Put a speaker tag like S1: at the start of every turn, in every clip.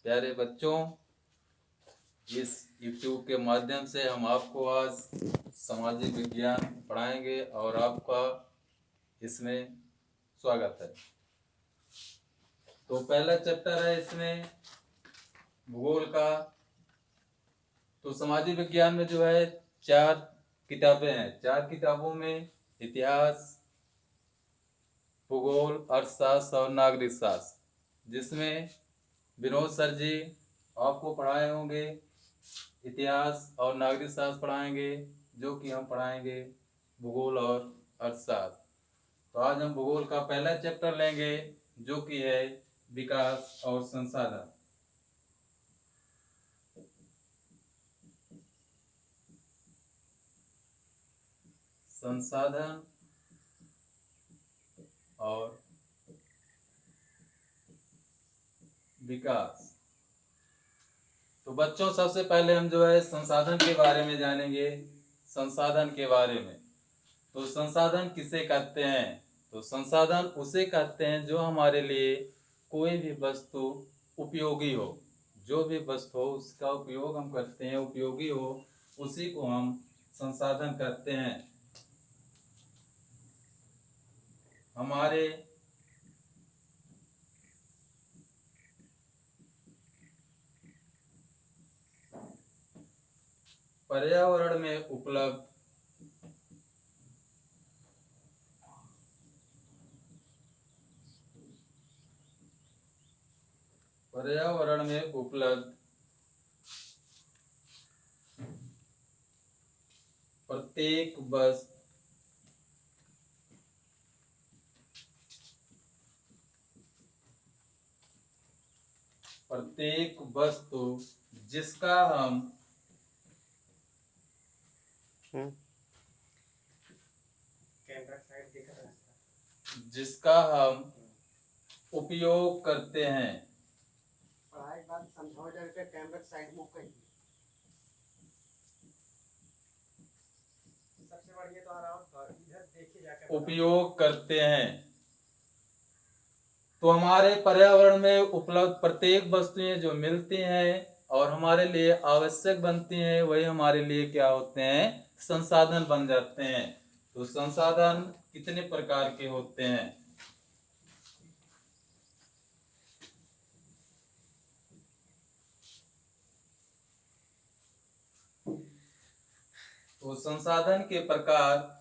S1: प्यारे बच्चों, इस YouTube के माध्यम से हम आपको आज सामाजिक विज्ञान पढ़ाएंगे और आपका इसमें स्वागत है। तो पहला चैप्टर है इसमें भूगोल का। तो सामाजिक विज्ञान में जो है 4 किताबें हैं। 4 किताबों में इतिहास, भूगोल, अर्थशास्त्र और नागरिक शास्त्र, जिसमें विनोद सर जी आपको पढ़ाए होंगे इतिहास और नागरिक शास्त्र पढ़ाएंगे, जो कि हम पढ़ाएंगे भूगोल और अर्थशास्त्र। तो आज हम भूगोल का पहला चैप्टर लेंगे, जो कि है विकास और संसाधन। संसाधन और विकास। तो बच्चों, सबसे पहले हम जो है संसाधन के बारे में जानेंगे। संसाधन के बारे में, तो संसाधन किसे कहते हैं? तो संसाधन उसे कहते हैं जो हमारे लिए कोई भी वस्तु उपयोगी हो। जो भी वस्तु हो उसका उपयोग हम करते हैं, उपयोगी हो, उसी को हम संसाधन कहते हैं। हमारे पर्यावरण में उपलब्ध प्रत्येक वस्तु जिसका हम उपयोग करते हैं। उपयोग करते हैं। तो हमारे पर्यावरण में उपलब्ध प्रत्येक वस्तुएं जो मिलती हैं और हमारे लिए आवश्यक बनती हैं, वही हमारे लिए क्या होते हैं? संसाधन बन जाते हैं। तो संसाधन कितने प्रकार के होते हैं? तो संसाधन के प्रकार,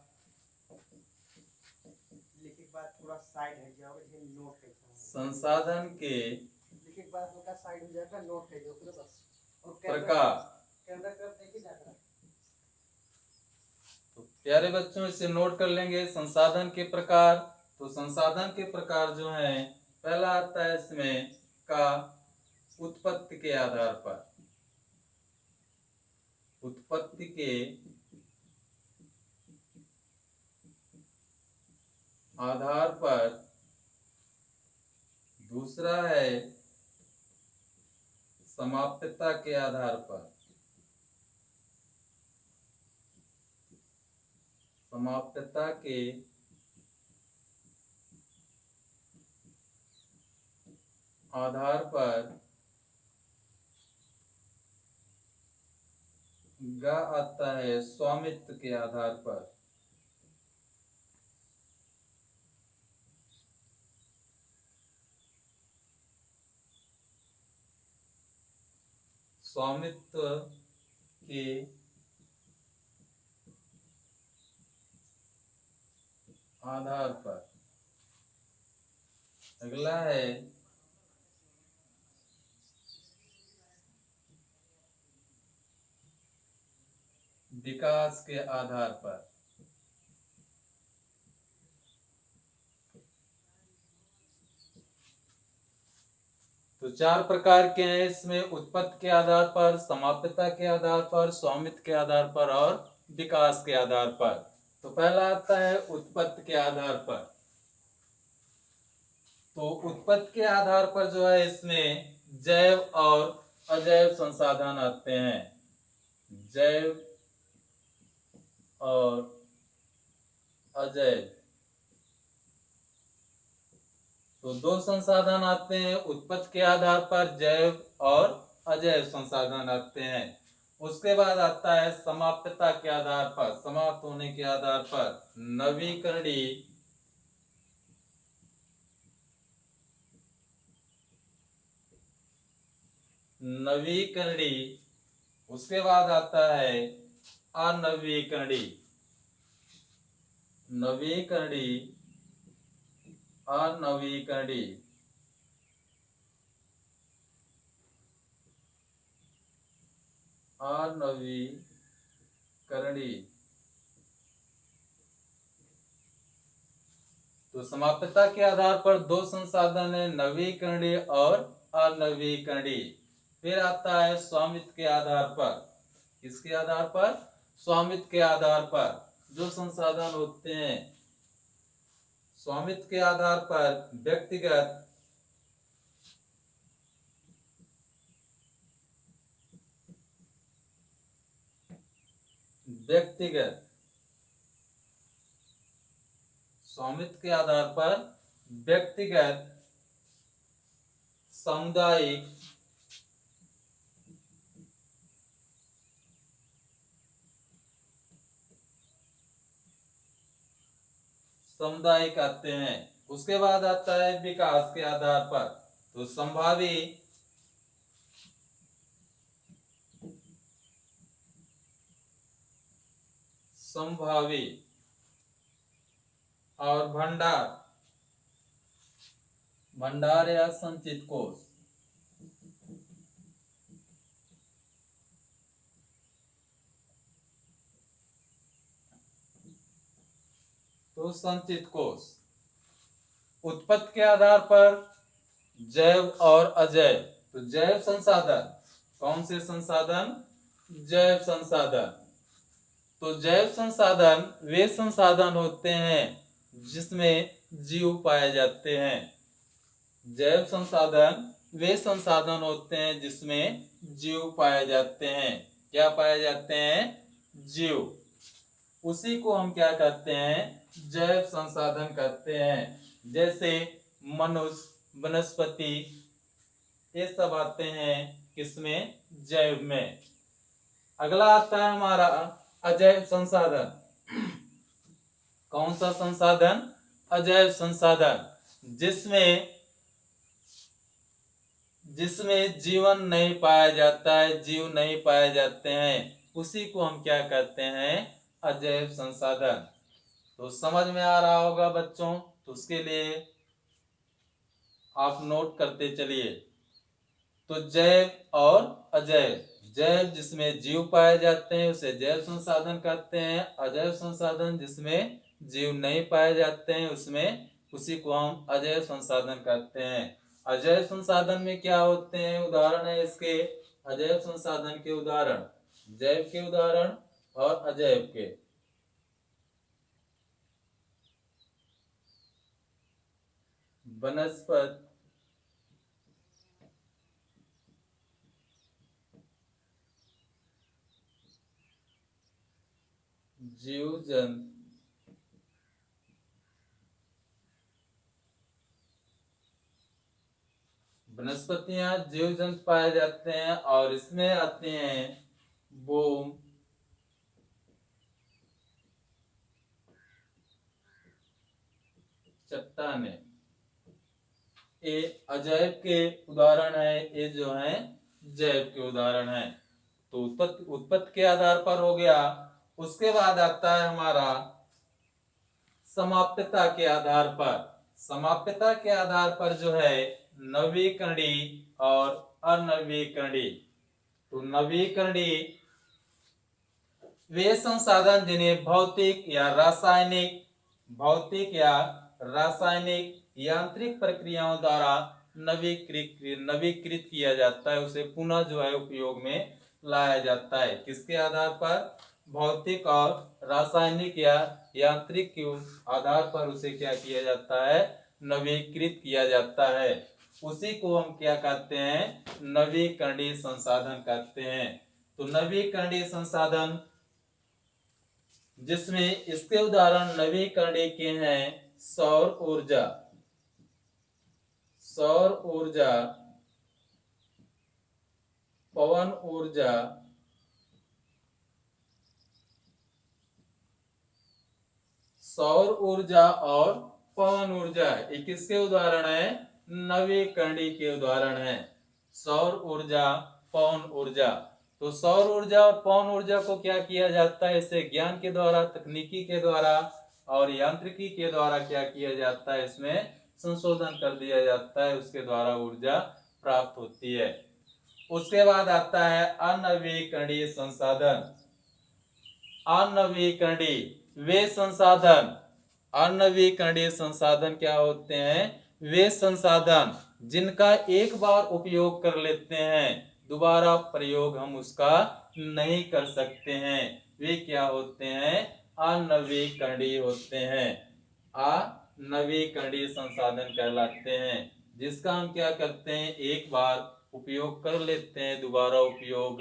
S1: संसाधन के प्रकार। तो प्यारे बच्चों, इसे नोट कर लेंगे। संसाधन के प्रकार। तो संसाधन के प्रकार जो हैं, पहला आता है इसमें का उत्पत्ति के आधार पर। उत्पत्ति के आधार पर। दूसरा है समाप्यता के आधार पर। समाप्यता के आधार पर ग आता है स्वामित्व के आधार पर। स्वामित्व के आधार पर। अगला है विकास के आधार पर। तो 4 प्रकार के हैं इसमें, उत्पत्ति के आधार पर, समाप्यता के आधार पर, स्वामित्व के आधार पर और विकास के आधार पर। तो पहला आता है उत्पत्ति के आधार पर। तो उत्पत्ति के आधार पर जो है इसमें जैव और अजैव संसाधन आते हैं। जैव और अजैव। तो दो संसाधन आते हैं उत्पत्ति के आधार पर, जैव और अजैव संसाधन आते हैं। उसके बाद आता है समाप्तता के आधार पर, समाप्त होने के आधार पर नवीकरणीय नवीकरणीय। उसके बाद आता है अनवीकरणीय, नवीकरणीय, अनवीकरणीय। अनवीकरणीय। तो समाप्तता के आधार पर दो संसाधन है, नवीकरणीय और अनवीकरणीय। फिर आता है स्वामित्व के आधार पर। किसके आधार पर? स्वामित्व के आधार पर जो संसाधन होते हैं, स्वामित्व के आधार पर व्यक्तिगत, व्यक्तिगत स्वामित्व के आधार पर व्यक्तिगत, सामुदायिक, सामुदायिक आते हैं। उसके बाद आता है विकास के आधार पर। तो संभावी, संभावी और भंडार, भंडार या संचित कोष। तो संचित कोष। उत्पत्ति के आधार पर जैव और अजैव। तो जैव संसाधन, कौन से संसाधन? जैव संसाधन। तो जैव संसाधन वे संसाधन होते हैं जिसमें जीव पाए जाते हैं। जैव संसाधन वे संसाधन होते हैं जिसमें जीव पाए जाते हैं। क्या पाए जाते हैं? जीव। उसी को हम क्या कहते हैं? जैव संसाधन कहते हैं। जैसे मनुष्य, वनस्पति, ये सब आते हैं किसमें? जैव में। अगला आता है हमारा अजैव संसाधन। कौन सा संसाधन? अजैव संसाधन, जिसमें जीवन नहीं पाया जाता है, जीव नहीं पाए जाते हैं, उसी को हम क्या कहते हैं? अजैव संसाधन। तो समझ में आ रहा होगा बच्चों, तो उसके लिए आप नोट करते चलिए। तो जैव और अजैव, जैव जिसमें जीव पाए जाते हैं उसे जैव संसाधन कहते हैं। अजैव संसाधन जिसमें जीव नहीं पाए जाते हैं उसमें, उसी को हम अजैव संसाधन कहते हैं। अजैव संसाधन में क्या होते हैं? उदाहरण है इसके, अजैव संसाधन के उदाहरण, जैव के उदाहरण और अजैव के। वनस्पति, जीव जंतु, वनस्पतियां, जीव जंतु पाए जाते हैं। और इसमें आते हैं बूम, चट्टाने। ये अजैव के उदाहरण है, ये जो है जैव के उदाहरण है। तो उत्पत्ति के आधार पर हो गया। उसके बाद आता है हमारा समाप्तता के आधार पर। समाप्तता के आधार पर जो है नवीकरणीय और अनवीकरणीय। तो नवीकरणीय वे संसाधन जिन्हें भौतिक या रासायनिक यांत्रिक प्रक्रियाओं द्वारा नवीकृत किया जाता है, उसे पुनः जो है उपयोग में लाया जाता है। किसके आधार पर? भौतिक और रासायनिक या यांत्रिक के आधार पर उसे क्या किया जाता है? नवीकृत किया जाता है। उसी को हम क्या कहते हैं? नवीकरणीय संसाधन कहते हैं। तो नवीकरणीय संसाधन जिसमें इसके उदाहरण नवीकरणीय के हैं सौर ऊर्जा, सौर ऊर्जा, पवन ऊर्जा, सौर ऊर्जा और पवन ऊर्जा, ये किसके उदाहरण है? नवीकरणीय के उदाहरण है। सौर ऊर्जा, पवन ऊर्जा। तो सौर ऊर्जा और पवन ऊर्जा को क्या किया जाता है? इसे ज्ञान के द्वारा, तकनीकी के द्वारा और यांत्रिकी के द्वारा क्या किया जाता है? इसमें संशोधन कर दिया जाता है, उसके द्वारा ऊर्जा प्राप्त होती है। उसके बाद आता है अनवीकरणीय संसाधन। अनवीकरणीय वे संसाधन, अनवीकरणीय संसाधन क्या होते हैं? वे संसाधन जिनका एक बार उपयोग कर लेते हैं, दोबारा प्रयोग हम उसका नहीं कर सकते हैं, वे क्या होते हैं? अनवीकरणीय होते हैं। अनवीकरणीय संसाधन कहलाते हैं, जिसका हम क्या करते हैं? एक बार उपयोग कर लेते हैं, दोबारा उपयोग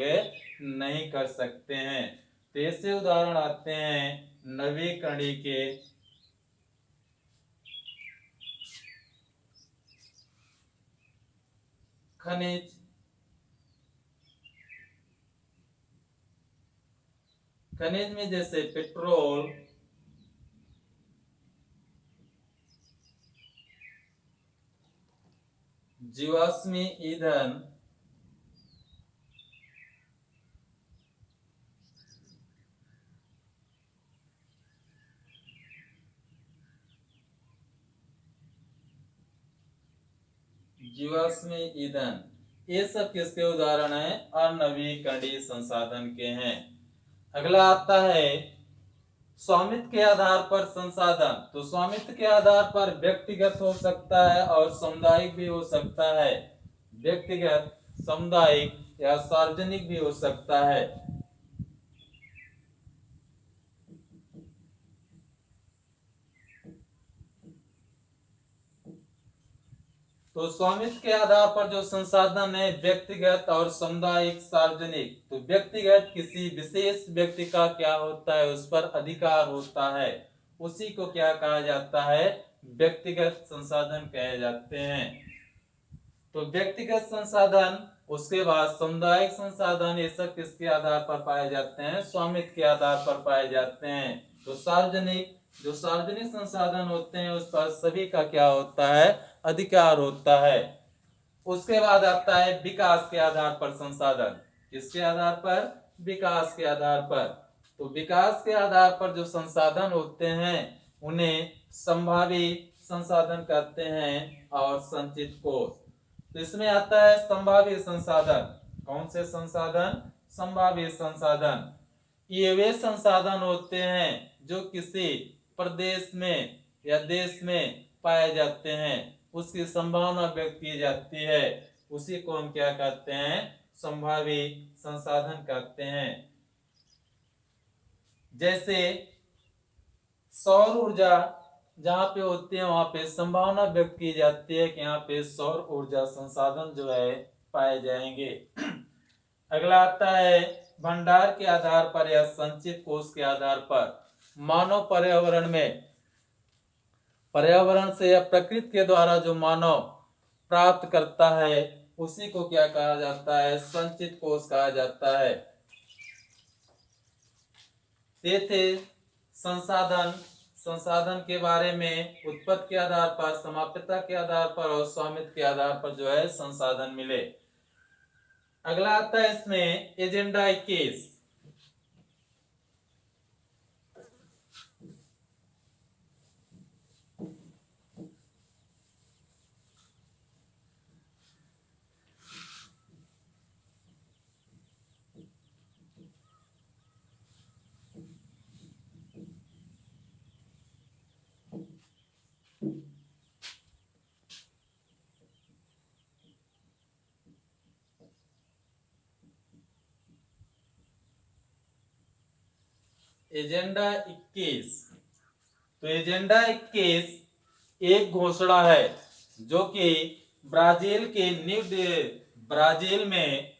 S1: नहीं कर सकते हैं। तो ऐसे उदाहरण आते हैं नवीकरणीय के। खनिज, खनिज में जैसे पेट्रोल, जीवाश्मी ईंधन, जीवाश्मी ईंधन, ये सब किसके उदाहरण हैं? अनवीकरणीय संसाधन के हैं। अगला आता है स्वामित्व के आधार पर संसाधन। तो स्वामित्व के आधार पर व्यक्तिगत हो सकता है और सामुदायिक भी हो सकता है। व्यक्तिगत, सामुदायिक या सार्वजनिक भी हो सकता है। तो स्वामित्व के आधार पर जो संसाधन है, व्यक्तिगत और सामुदायिक, सार्वजनिक। तो व्यक्तिगत किसी विशेष व्यक्ति का क्या होता है? उस पर अधिकार होता है, उसी को क्या कहा जाता है? व्यक्तिगत संसाधन कहे जाते हैं। तो व्यक्तिगत संसाधन, उसके बाद सामुदायिक संसाधन, ये सब किसके आधार पर पाए जाते हैं? स्वामित्व के आधार पर पाए जाते हैं। तो सार्वजनिक, जो सार्वजनिक संसाधन होते हैं, उस पर सभी का क्या होता है? अधिकार होता है। उसके बाद आता है विकास के आधार पर संसाधन। किसके आधार पर? विकास के आधार पर। तो विकास के आधार पर जो संसाधन होते हैं, उन्हें संभावी संसाधन कहते हैं और संचित कोष। तो इसमें आता है संभावी संसाधन। कौन से संसाधन? संभावी संसाधन। ये वे संसाधन होते हैं जो किसी प्रदेश में या देश में पाए जाते हैं, उसकी संभावना व्यक्त की जाती है, उसी को हम क्या कहते हैं? संभावी संसाधन कहते हैं। जैसे सौर ऊर्जा जहाँ पे होती है, वहां पे संभावना व्यक्त की जाती है कि यहाँ पे सौर ऊर्जा संसाधन जो है पाए जाएंगे। अगला आता है भंडार के आधार पर या संचित कोष के आधार पर। मानव पर्यावरण में, पर्यावरण से या प्रकृति के द्वारा जो मानव प्राप्त करता है, उसी को क्या कहा जाता है? संचित कोष कहा जाता है। ये थे संसाधन, संसाधन के बारे में। उत्पत्ति के आधार पर, समाप्यता के आधार पर और स्वामित्व के आधार पर जो है संसाधन मिले। अगला आता है इसमें एजेंडा 21। एजेंडा 21। तो एजेंडा 21 एक घोषणा है जो कि ब्राजील के ब्राजील में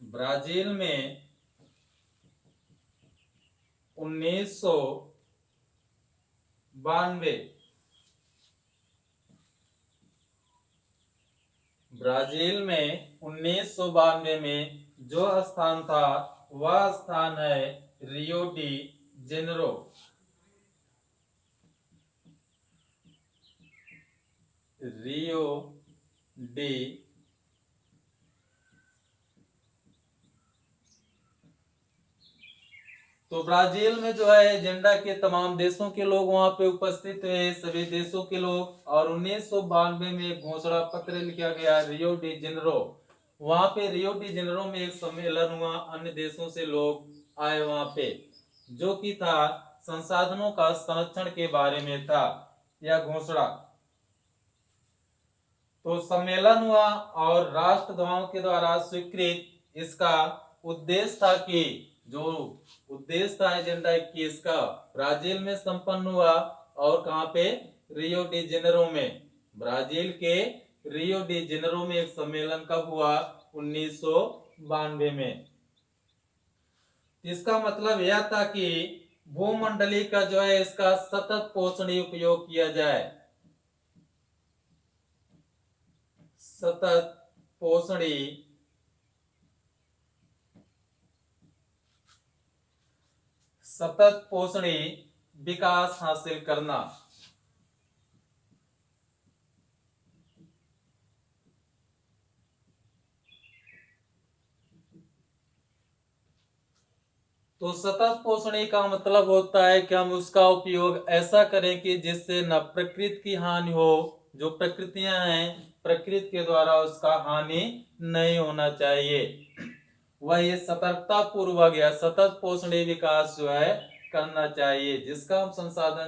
S1: ब्राजील में 1992 ब्राजील में 1992 में जो स्थान था वह स्थान है Rio de Janeiro. Rio de तो ब्राजील में जो है एजेंडा के तमाम देशों के लोग वहां पे उपस्थित हुए, सभी देशों के लोग। और 1992 में एक घोषणा पत्र लिखा गया रियो डी जेनेरो। वहां पे रियो डी जेनेरो में एक सम्मेलन हुआ, अन्य देशों से लोग आए वहां पे, जो कि था संसाधनों का संरक्षण के बारे में था यह घोषणा। तो सम्मेलन हुआ और राष्ट्रद्रोहों के द्वारा स्वीकृत इसका उद्देश्य था कि जो उद्देश्य था एजेंडा 21 का ब्राजील में संपन्न हुआ। और कहां पे? रियो डी जेनेरो में। ब्राजील के रियो डी जेनेरो में एक सम्मेलन कब हुआ? 1992 में। इसका मतलब यह था कि भूमंडली का जो है इसका सतत पोषणीय उपयोग किया जाए। सतत पोषणीय विकास हासिल करना। तो सतत पोषणीय का मतलब होता है कि हम उसका उपयोग ऐसा करें कि जिससे न प्रकृति की हानि हो, जो प्रकृतियां हैं प्रकृति के द्वारा उसका हानि नहीं होना चाहिए। वह ये सतर्कता पूर्वक या सतत पोषणीय विकास जो है करना चाहिए, जिसका हम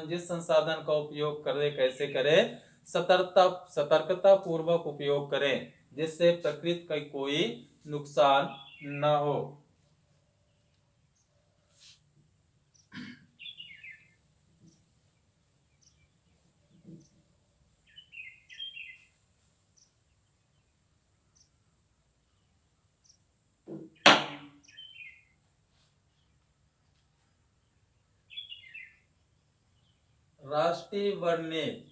S1: जिस संसाधन का उपयोग करें कैसे करें? सतर्कता पूर्वक उपयोग करें, जिससे प्रकृति का कोई नुकसान न हो। राष्ट्रीय वर्णित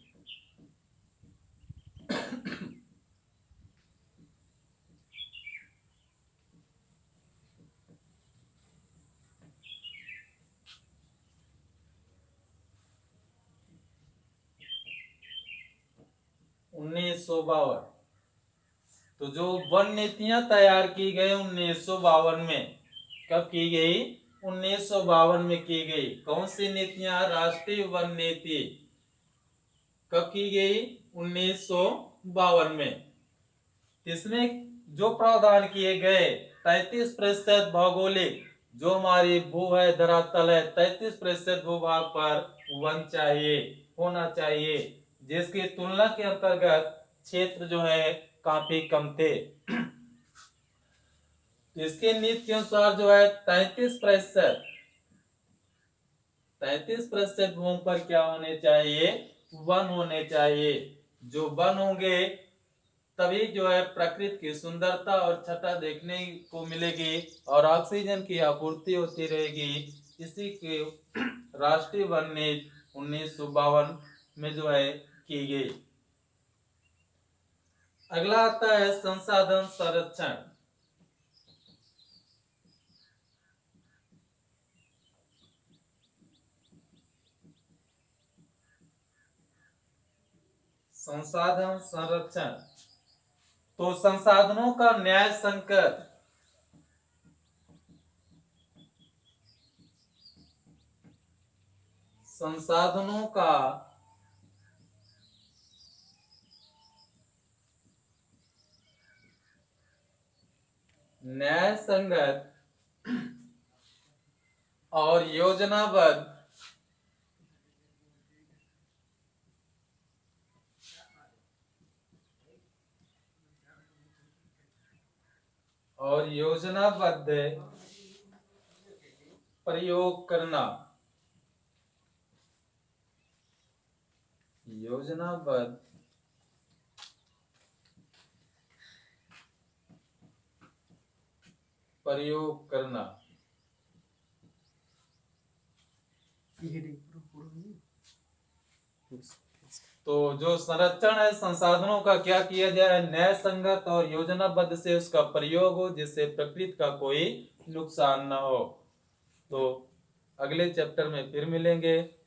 S1: 1952। तो जो वन नीतियां तैयार की गई 1952 में, कब की गई? 1952 में की गई। कौन सी नीतियां? राष्ट्रीय वन नीति। कब की गई? 1952 में। इसमें जो प्रावधान किए गए 33% भौगोलिक, जो हमारी भू है धरातल है 33% भूभाग पर वन चाहिए, होना चाहिए, जिसकी तुलना के अंतर्गत क्षेत्र जो है काफी कम थे। इसके नीति के अनुसार जो है 33% भूमि पर क्या होने चाहिए? वन होने चाहिए। जो वन होंगे तभी जो है प्रकृति की सुंदरता और छटा देखने को मिलेगी और ऑक्सीजन की आपूर्ति होती रहेगी। इसी के राष्ट्रीय वन नीति 1952 में जो है की गई। अगला आता है संसाधन संरक्षण। संसाधन संरक्षण तो संसाधनों का न्याय संकट। संसाधनों का न्याय संगत और योजनाबद्ध प्रयोग करना। योजनाबद्ध प्रयोग करना। तो जो संरक्षण है संसाधनों का क्या किया जाए, न्याय संगत और योजनाबद्ध से उसका प्रयोग हो जिससे प्रकृति का कोई नुकसान न हो। तो अगले चैप्टर में फिर मिलेंगे।